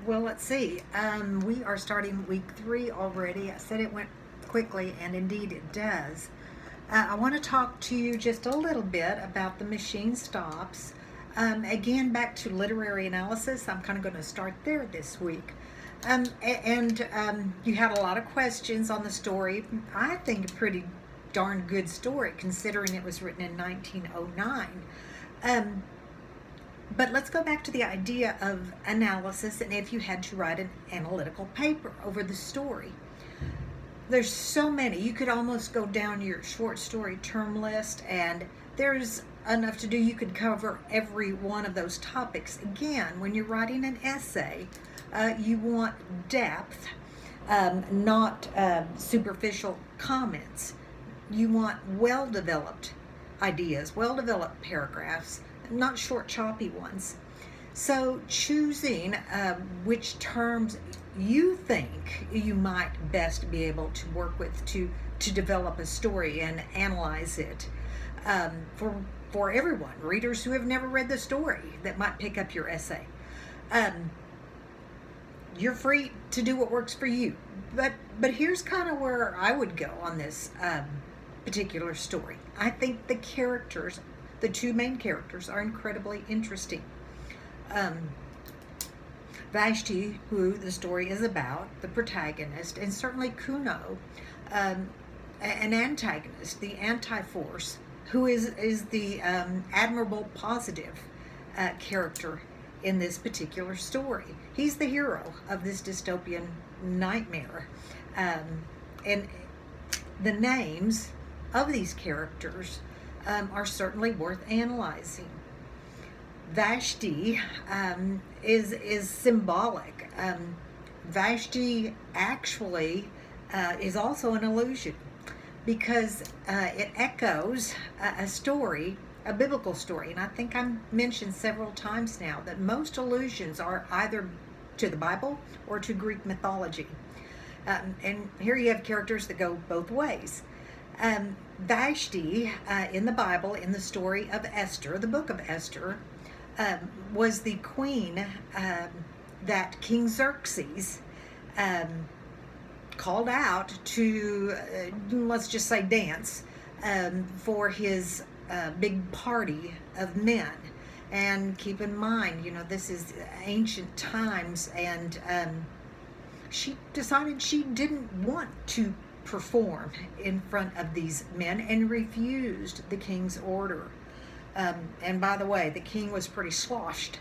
Well, let's see. We are starting week 3 already. I said it went quickly, and indeed it does. I want to talk to you just a little bit about the machine stops. Again, back to literary analysis. I'm kind of going to start there this week. And you had a lot of questions on the story. I think a pretty darn good story considering it was written in 1909. Um, but let's go back to the idea of analysis and if you had to write an analytical paper over the story. There's so many. You could almost go down your short story term list, and there's enough to do. You could cover every one of those topics. Again, when you're writing an essay, you want depth, not superficial comments. You want well developed ideas, well developed paragraphs, not short, choppy ones. So, choosing which terms you think you might best be able to work with to develop a story and analyze it for everyone, readers who have never read the story that might pick up your essay. Um, you're free to do what works for you. But here's kind of where I would go on this particular story. I think the characters, the two main characters, are incredibly interesting. Um, Vashti, who the story is about, the protagonist, and certainly Kuno, um, an antagonist, the anti-force, who is the admirable positive character in this particular story. He's the hero of this dystopian nightmare. And the names of these characters are certainly worth analyzing. Vashti is symbolic. Vashti actually is also an illusion because it echoes a story, a biblical story. And I think I've mentioned several times now that most allusions are either to the Bible or to Greek mythology. And here you have characters that go both ways. Vashti, in the Bible, in the story of Esther, the book of Esther, was the queen that King Xerxes called out to, let's just say, dance for his big party of men. And keep in mind, this is ancient times, and she decided she didn't want to perform in front of these men and refused the king's order. And by the way, the king was pretty sloshed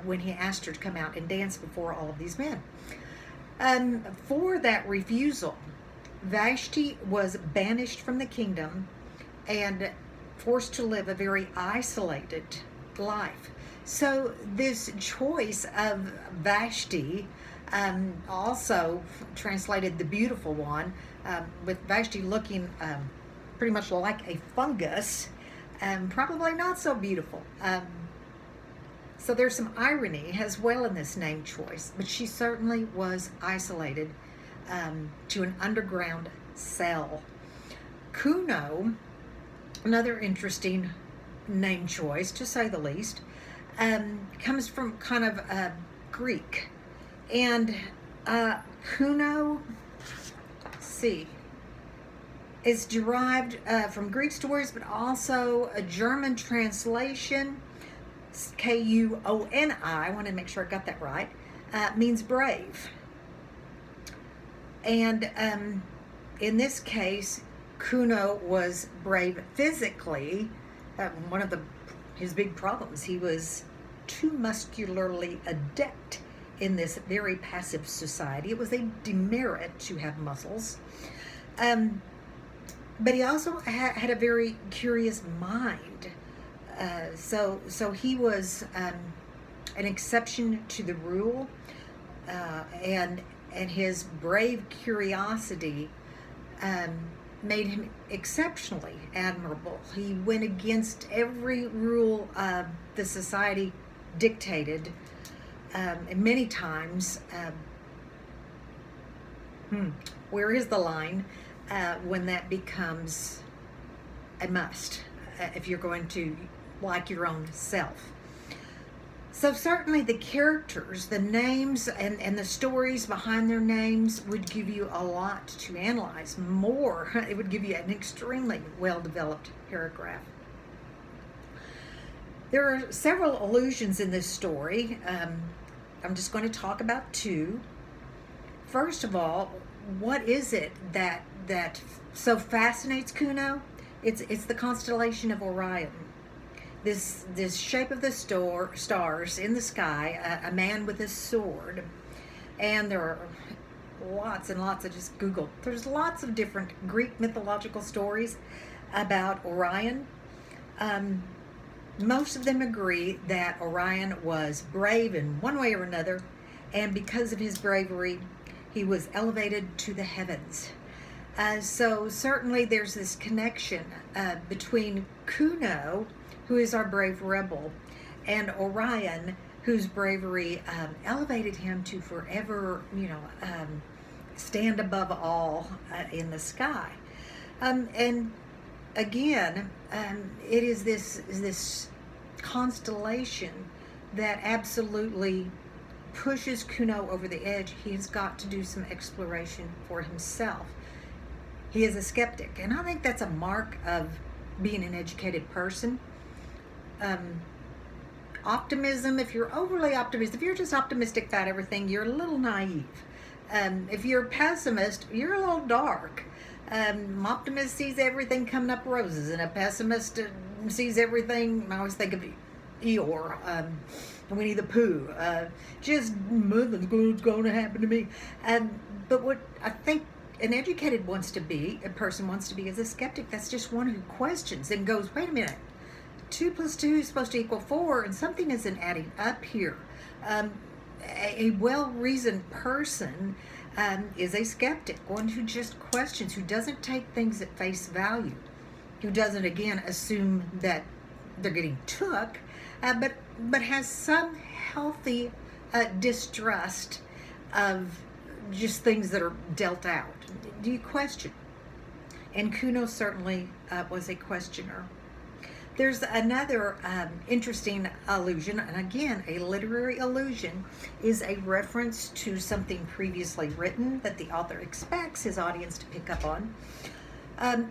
when he asked her to come out and dance before all of these men. For that refusal, Vashti was banished from the kingdom and forced to live a very isolated life. So this choice of Vashti, also translated the beautiful one, with Vashti looking pretty much like a fungus, probably not so beautiful. So there's some irony as well in this name choice, but she certainly was isolated to an underground cell. Kuno, another interesting name choice, to say the least, comes from kind of Greek. And Kuno, let's see, is derived from Greek stories, but also a German translation, K-U-O-N-I, I want to make sure I got that right, means brave. And in this case, Kuno was brave physically. One of his big problems, he was too muscularly adept in this very passive society. It was a demerit to have muscles. But he also had a very curious mind. So he was an exception to the rule, and his brave curiosity made him exceptionally admirable. He went against every rule the society dictated, and many times, where is the line when that becomes a must if you're going to like your own self? So certainly the characters, the names, and the stories behind their names would give you a lot to analyze. More, it would give you an extremely well-developed paragraph. There are several allusions in this story. I'm just going to talk about two. First of all, what is it that so fascinates Kuno? It's the constellation of Orion. This shape of the stars in the sky, a man with a sword, and there are lots and lots. I just Googled. There's lots of different Greek mythological stories about Orion. Most of them agree that Orion was brave in one way or another, and because of his bravery, he was elevated to the heavens. So certainly there's this connection between Kuno, who is our brave rebel, and Orion, whose bravery elevated him to forever, stand above all in the sky. And again, it is this constellation that absolutely pushes Kuno over the edge. He has got to do some exploration for himself. He is a skeptic, and I think that's a mark of being an educated person. Optimism, if you're overly optimistic, if you're just optimistic about everything, you're a little naive. If you're a pessimist, you're a little dark. Optimist sees everything coming up roses, and a pessimist sees everything. I always think of Eeyore, Winnie the Pooh, just nothing's going to happen to me. But what I think an educated person wants to be is a skeptic. That's just one who questions and goes, wait a minute, 2 + 2 is supposed to equal 4, and something isn't adding up here. A well-reasoned person is a skeptic, one who just questions, who doesn't take things at face value, who doesn't, again, assume that they're getting took, but has some healthy distrust of just things that are dealt out. Do you question? And Kuno certainly was a questioner. There's another interesting allusion, and again, a literary allusion is a reference to something previously written that the author expects his audience to pick up on.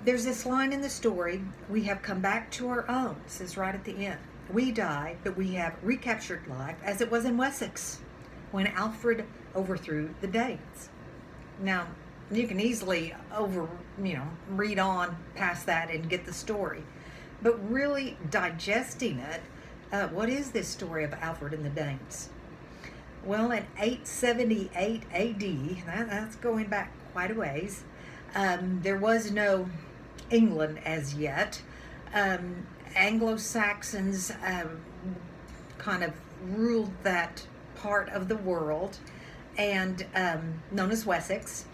There's this line in the story, "We have come back to our own," it says right at the end. "We died, but we have recaptured life as it was in Wessex when Alfred overthrew the Danes." Now, you can easily read on past that and get the story. But really digesting it, what is this story of Alfred and the Danes? Well, in 878 AD, that's going back quite a ways, there was no England as yet. Anglo-Saxons kind of ruled that part of the world, and known as Wessex.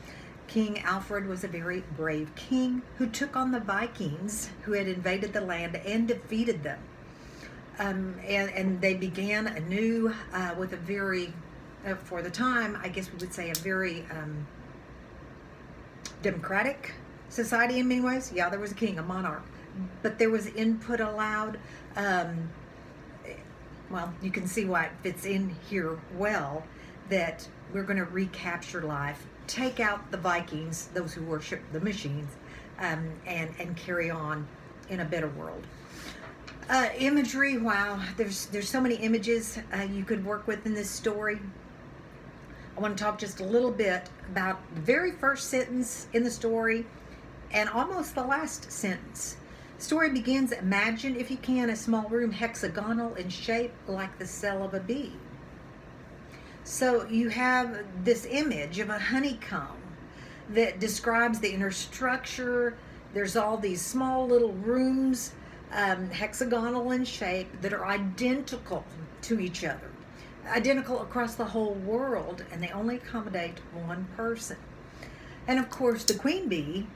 King Alfred was a very brave king who took on the Vikings who had invaded the land and defeated them. And they began anew with a very, for the time, I guess we would say a very democratic society in many ways. Yeah, there was a king, a monarch, but there was input allowed. Well, you can see why it fits in here well, that we're going to recapture life, take out the Vikings, those who worship the machines, and carry on in a better world. Imagery, wow, there's so many images you could work with in this story. I want to talk just a little bit about the very first sentence in the story and almost the last sentence. The story begins, "Imagine, if you can, a small room hexagonal in shape like the cell of a bee." So you have this image of a honeycomb that describes the inner structure. There's all these small little rooms, hexagonal in shape, that are identical to each other, identical across the whole world, and they only accommodate one person. And of course, the queen bee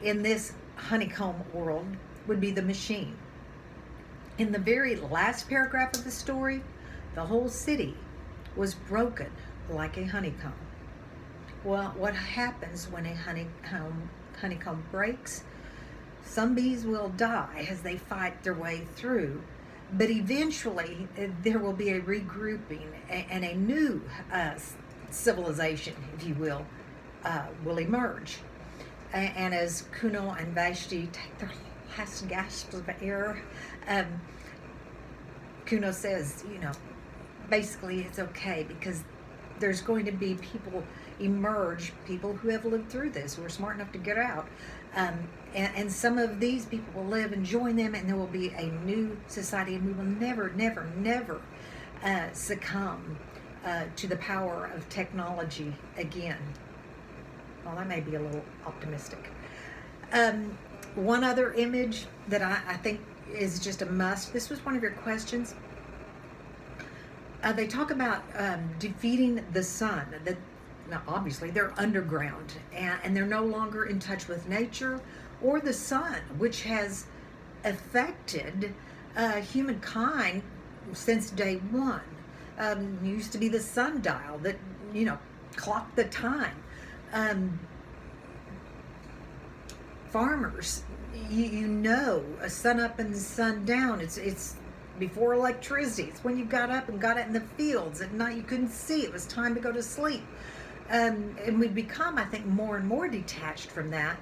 in this honeycomb world would be the machine. In the very last paragraph of the story, the whole city was broken like a honeycomb. Well, what happens when a honeycomb breaks? Some bees will die as they fight their way through, But eventually, there will be a regrouping and a new civilization, if you will emerge. And as Kuno and Vashti take their last gasps of air, um, Kuno says, basically it's okay because there's going to be people emerge, people who have lived through this, who are smart enough to get out. And some of these people will live and join them, and there will be a new society, and we will never, never, never succumb to the power of technology again. Well, that may be a little optimistic. One other image that I think is just a must. This was one of your questions. They talk about defeating the sun. Now, obviously, they're underground, and they're no longer in touch with nature or the sun, which has affected humankind since day one. It used to be the sundial that, clocked the time. Farmers, a sun up and sun down. It's before electricity. It's when you got up and got it in the fields at night. You couldn't see. It was time to go to sleep. And we've become, I think, more and more detached from that,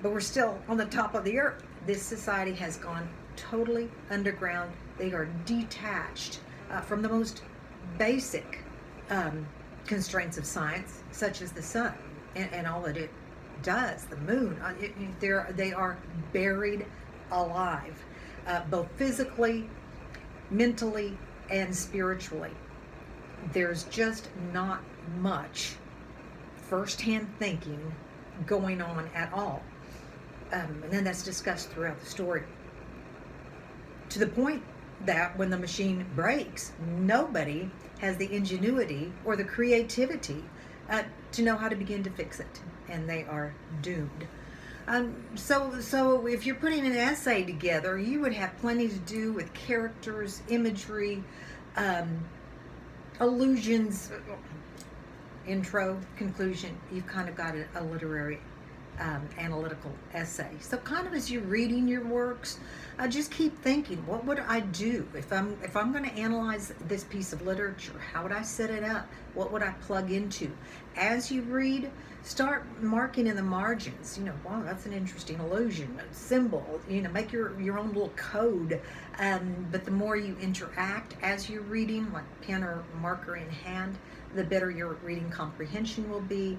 but we're still on the top of the earth. This society has gone totally underground. They are detached from the most basic constraints of science, such as the sun and all that it does, the moon. They are buried alive, both physically, mentally, and spiritually. There's just not much first-hand thinking going on at all. And then that's discussed throughout the story. To the point that when the machine breaks, nobody has the ingenuity or the creativity to know how to begin to fix it, and they are doomed. So if you're putting an essay together, you would have plenty to do with characters, imagery, allusions, intro, conclusion. You've kind of got a literary analytical essay. So kind of as you're reading your works, just keep thinking, what would I do if I'm going to analyze this piece of literature? How would I set it up? What would I plug into? As you read, start marking in the margins. Wow, that's an interesting allusion, a symbol. Make your own little code. But the more you interact as you're reading, like pen or marker in hand, the better your reading comprehension will be.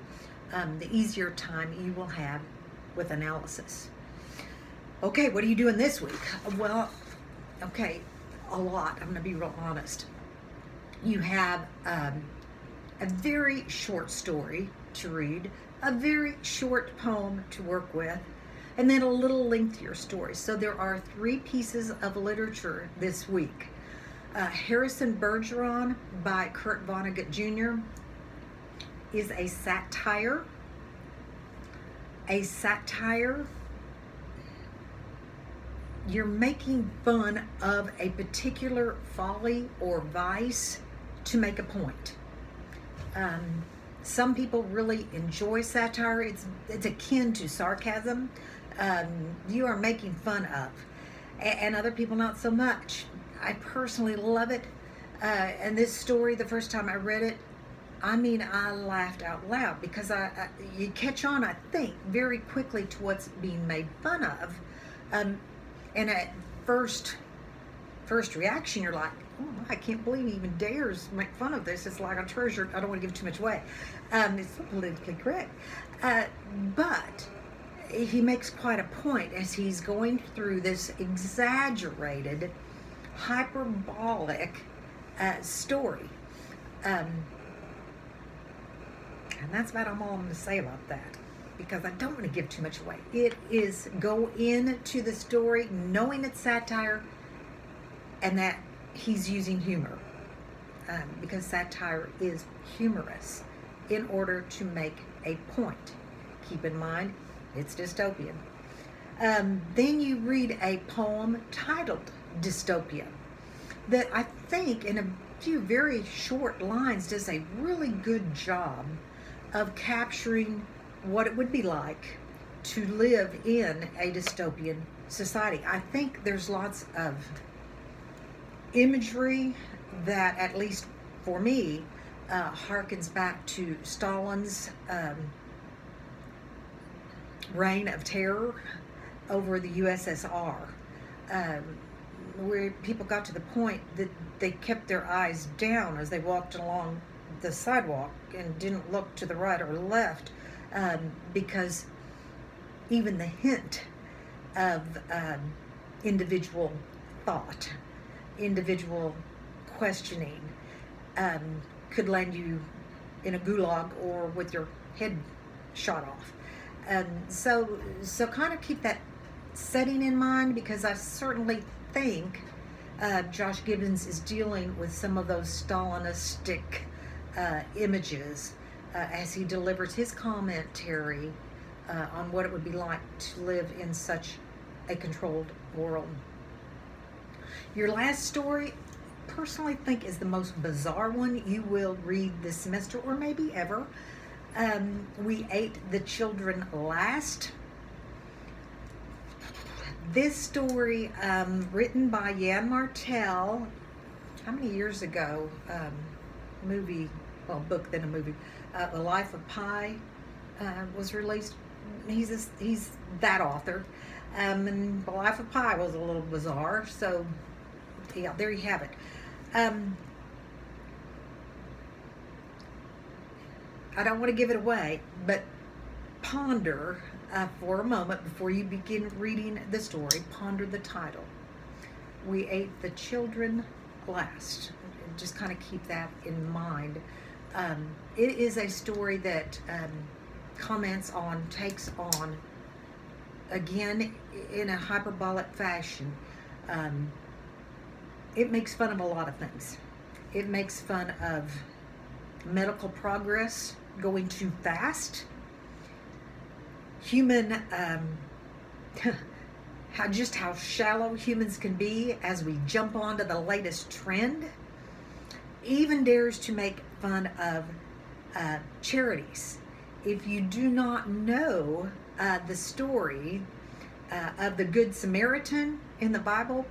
The easier time you will have with analysis. Okay, what are you doing this week? Well, okay, a lot. I'm going to be real honest. You have a very short story to read, a very short poem to work with, and then a little lengthier story. So there are 3 pieces of literature this week. Harrison Bergeron by Kurt Vonnegut Jr. is a satire. A satire, you're making fun of a particular folly or vice to make a point. Some people really enjoy satire. It's akin to sarcasm. You are making fun of, and other people not so much. I personally love it. And this story, the first time I read it, I laughed out loud because you catch on, I think, very quickly to what's being made fun of. And at first reaction, you're like, oh, I can't believe he even dares make fun of this. It's like a treasure. I don't want to give too much away. It's so politically correct. But he makes quite a point as he's going through this exaggerated, hyperbolic story. And that's about all I'm going to say about that, because I don't want to give too much away. It is go into the story knowing it's satire and that he's using humor, because satire is humorous in order to make a point. Keep in mind, it's dystopian. Then you read a poem titled Dystopia that I think in a few very short lines does a really good job of capturing what it would be like to live in a dystopian society. I think there's lots of imagery that, at least for me, harkens back to Stalin's reign of terror over the USSR, where people got to the point that they kept their eyes down as they walked along the sidewalk and didn't look to the right or left, because even the hint of individual thought, individual questioning, could land you in a gulag or with your head shot off. So kind of keep that setting in mind, because I certainly think Josh Gibbons is dealing with some of those Stalinistic images as he delivers his commentary on what it would be like to live in such a controlled world. Your last story, personally think, is the most bizarre one you will read this semester, or maybe ever. We Ate the Children Last. This story, written by Yann Martel, how many years ago? Book, then a movie. The Life of Pi was released. He's that author. And The Life of Pi was a little bizarre. So, yeah, there you have it. I don't want to give it away, but ponder for a moment before you begin reading the story. Ponder the title. We Ate the Children Last. Just kind of keep that in mind. It is a story that takes on, again, in a hyperbolic fashion. It makes fun of a lot of things. It makes fun of medical progress going too fast, human, how shallow humans can be as we jump onto the latest trend, even dares to make fun of charities. If you do not know the story of the Good Samaritan in the Bible,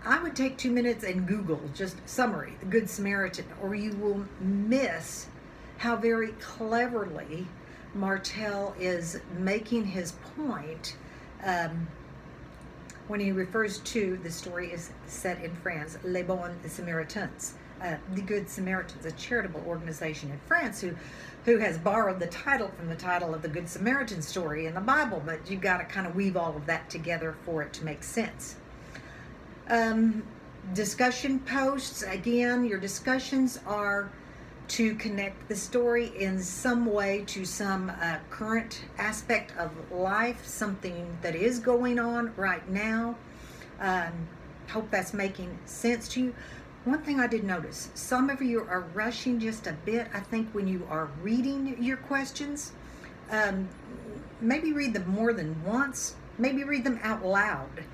I would take 2 minutes and Google just summary, the Good Samaritan, or you will miss how very cleverly Martel is making his point when he refers to the story is set in France, Les Bons Samaritans, the Good Samaritans, a charitable organization in France who has borrowed the title from the title of the Good Samaritan story in the Bible, but you've got to kind of weave all of that together for it to make sense. Discussion posts, again, your discussions are to connect the story in some way to some current aspect of life, something that is going on right now. Hope that's making sense to you. One thing I did notice, some of you are rushing just a bit, I think, when you are reading your questions. Maybe read them more than once. Maybe read them out loud.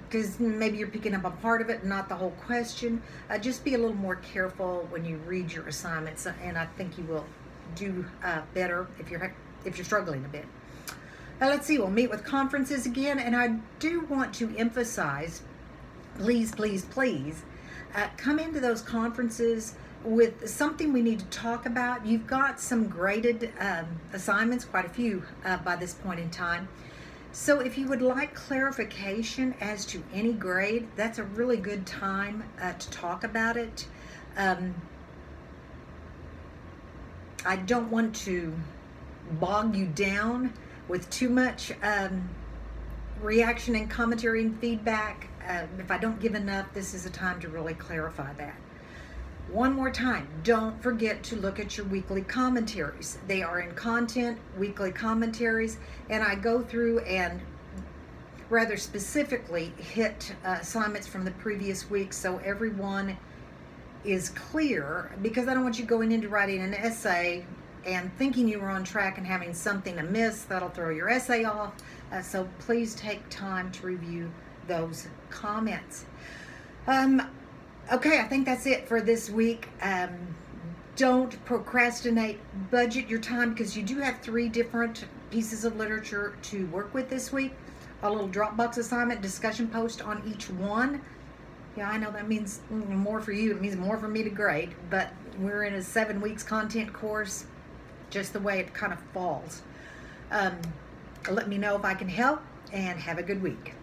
Because maybe you're picking up a part of it, not the whole question. Just be a little more careful when you read your assignments, and I think you will do better if you're struggling a bit. Now let's see, we'll meet with conferences again, and I do want to emphasize, please, please, please, come into those conferences with something we need to talk about. You've got some graded assignments, quite a few by this point in time. So if you would like clarification as to any grade, that's a really good time to talk about it. I don't want to bog you down with too much reaction and commentary and feedback. If I don't give enough, this is a time to really clarify that. One more time, don't forget to look at your weekly commentaries. They are in content, weekly commentaries, and I go through and rather specifically hit assignments from the previous week so everyone is clear, because I don't want you going into writing an essay and thinking you were on track and having something amiss that'll throw your essay off. So please take time to review those comments. Okay, I think that's it for this week. Don't procrastinate. Budget your time, because you do have 3 different pieces of literature to work with this week. A little Dropbox assignment, discussion post on each one. Yeah, I know that means more for you. It means more for me to grade, but we're in a 7 weeks content course, just the way it kind of falls. Let me know if I can help, and have a good week.